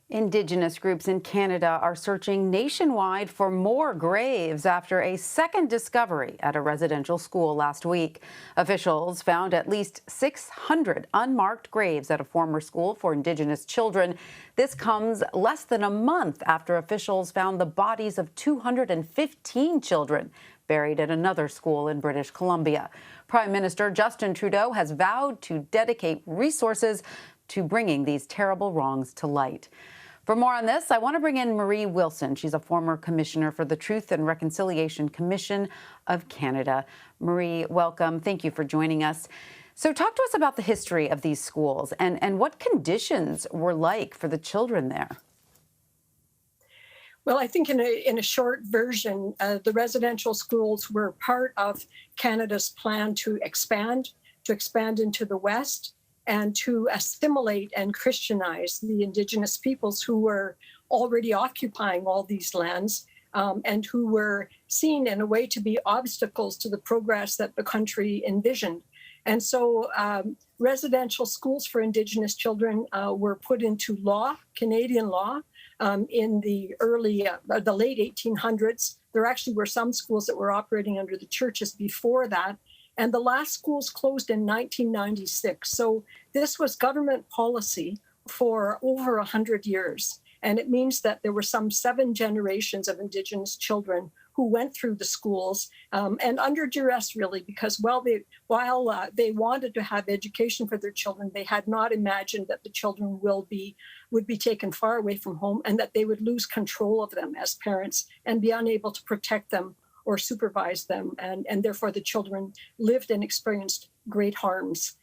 Indigenous groups in Canada are searching nationwide for more graves after a second discovery at a residential school last week. Officials found at least 600 unmarked graves at a former school for Indigenous children. This comes less than a month after officials found the bodies of 215 children buried at another school in British Columbia. Prime Minister Justin Trudeau has vowed to dedicate resources to bringing these terrible wrongs to light. For more on this, I want to bring in Marie Wilson. She's a former commissioner for the Truth and Reconciliation Commission of Canada. Marie, welcome. Thank you for joining us. So talk to us about the history of these schools and what conditions were like for the children there. Well, I think in a short version, the residential schools were part of Canada's plan to expand into the West, and to assimilate and Christianize the Indigenous peoples who were already occupying all these lands and who were seen in a way to be obstacles to the progress that the country envisioned. And so residential schools for Indigenous children were put into law, Canadian law, in the late 1800s. There actually were some schools that were operating under the churches before that. And the last schools closed in 1996. So this was government policy for over 100 years. And it means that there were some 7 generations of Indigenous children who went through the schools and under duress, really, because while they wanted to have education for their children, they had not imagined that the children would be taken far away from home and that they would lose control of them as parents and be unable to protect them or supervise them, and therefore the children lived and experienced great harms.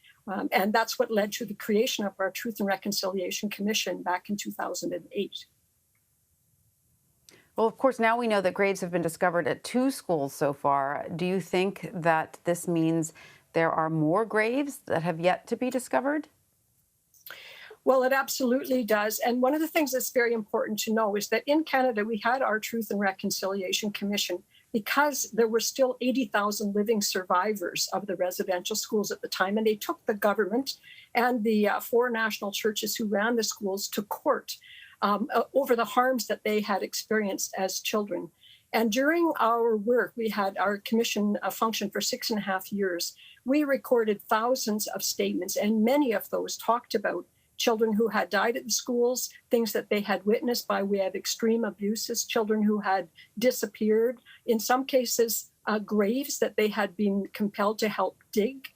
And that's what led to the creation of our Truth and Reconciliation Commission back in 2008. Well, of course, now we know that graves have been discovered at 2 schools so far. Do you think that this means there are more graves that have yet to be discovered? Well, it absolutely does. And one of the things that's very important to know is that in Canada, we had our Truth and Reconciliation Commission because there were still 80,000 living survivors of the residential schools at the time. And they took the government and the 4 national churches who ran the schools to court over the harms that they had experienced as children. And during our work, we had our commission function for 6.5 years. We recorded thousands of statements, and many of those talked about children who had died at the schools, things that they had witnessed by way of extreme abuses, children who had disappeared, in some cases, graves that they had been compelled to help dig.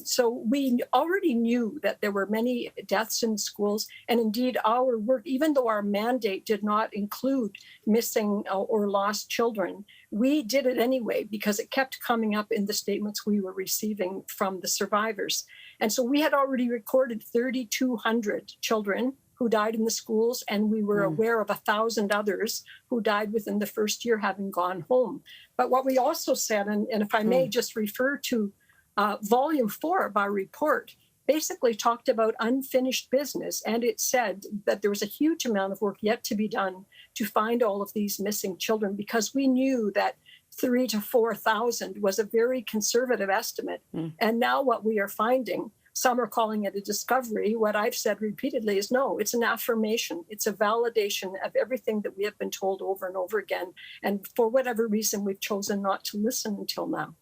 So we already knew that there were many deaths in schools, and indeed our work, even though our mandate did not include missing or lost children, we did it anyway because it kept coming up in the statements we were receiving from the survivors. And so we had already recorded 3,200 children who died in the schools, and we were aware of 1,000 others who died within the first year having gone home. But what we also said, and if I may just refer to Volume 4 of our report, basically talked about unfinished business. And it said that there was a huge amount of work yet to be done to find all of these missing children, because we knew that 3,000 to 4,000 was a very conservative estimate. And now what we are finding, some are calling it a discovery. What I've said repeatedly is no, it's an affirmation. It's a validation of everything that we have been told over and over again. And for whatever reason, we've chosen not to listen until now.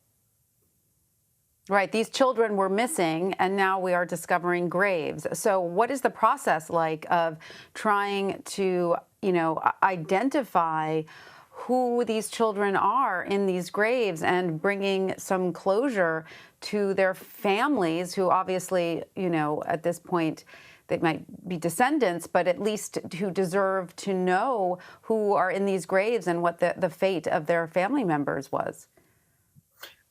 Right. These children were missing, and now we are discovering graves. So what is the process like of trying to, identify who these children are in these graves and bringing some closure to their families who obviously, at this point, they might be descendants, but at least who deserve to know who are in these graves and what the fate of their family members was?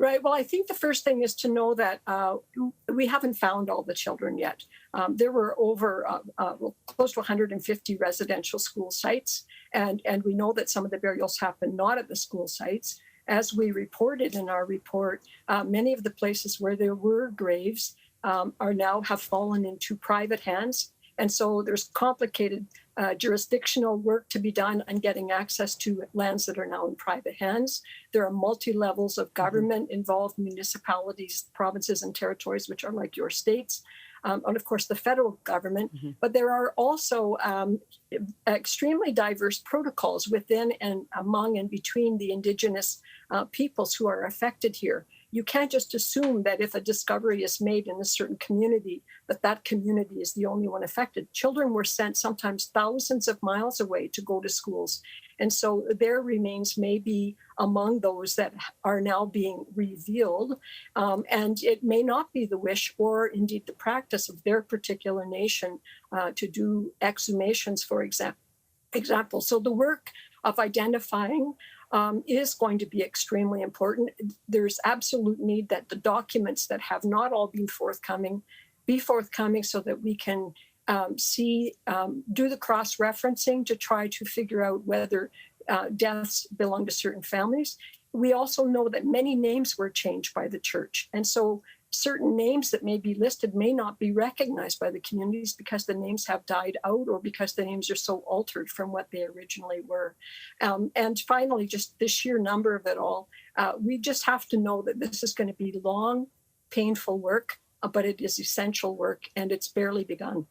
Right. Well, I think the first thing is to know that we haven't found all the children yet. There were over close to 150 residential school sites, and we know that some of the burials happened not at the school sites. As we reported in our report, many of the places where there were graves are now have fallen into private hands. And so there's complicated jurisdictional work to be done on getting access to lands that are now in private hands. There are multi-levels of government involved, municipalities, provinces, and territories, which are like your states. and of course the federal government. Mm-hmm. But there are also extremely diverse protocols within and among and between the Indigenous peoples who are affected here. You can't just assume that if a discovery is made in a certain community, that that community is the only one affected. Children were sent sometimes thousands of miles away to go to schools. And so their remains may be among those that are now being revealed. And it may not be the wish or indeed the practice of their particular nation to do exhumations, for example. So the work of identifying is going to be extremely important. There's absolute need that the documents that have not all been forthcoming be forthcoming so that we can do the cross-referencing to try to figure out whether deaths belong to certain families. We also know that many names were changed by the church. And so certain names that may be listed may not be recognized by the communities because the names have died out or because the names are so altered from what they originally were. And finally, just the sheer number of it all, we just have to know that this is going to be long, painful work, but it is essential work, and it's barely begun.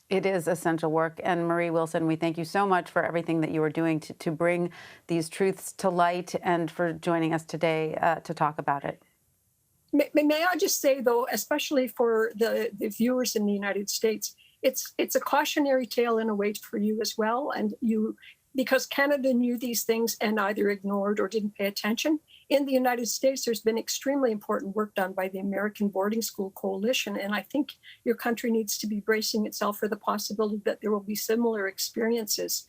It is essential work. And Marie Wilson, we thank you so much for everything that you are doing to bring these truths to light and for joining us today to talk about it. May I just say, though, especially for the viewers in the United States, it's a cautionary tale in a way for you as well. And because Canada knew these things and either ignored or didn't pay attention. In the United States, there's been extremely important work done by the American Boarding School Coalition. And I think your country needs to be bracing itself for the possibility that there will be similar experiences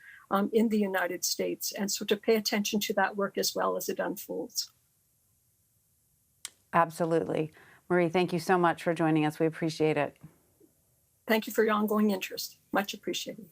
in the United States. And so to pay attention to that work as well as it unfolds. Absolutely. Marie, thank you so much for joining us. We appreciate it. Thank you for your ongoing interest. Much appreciated.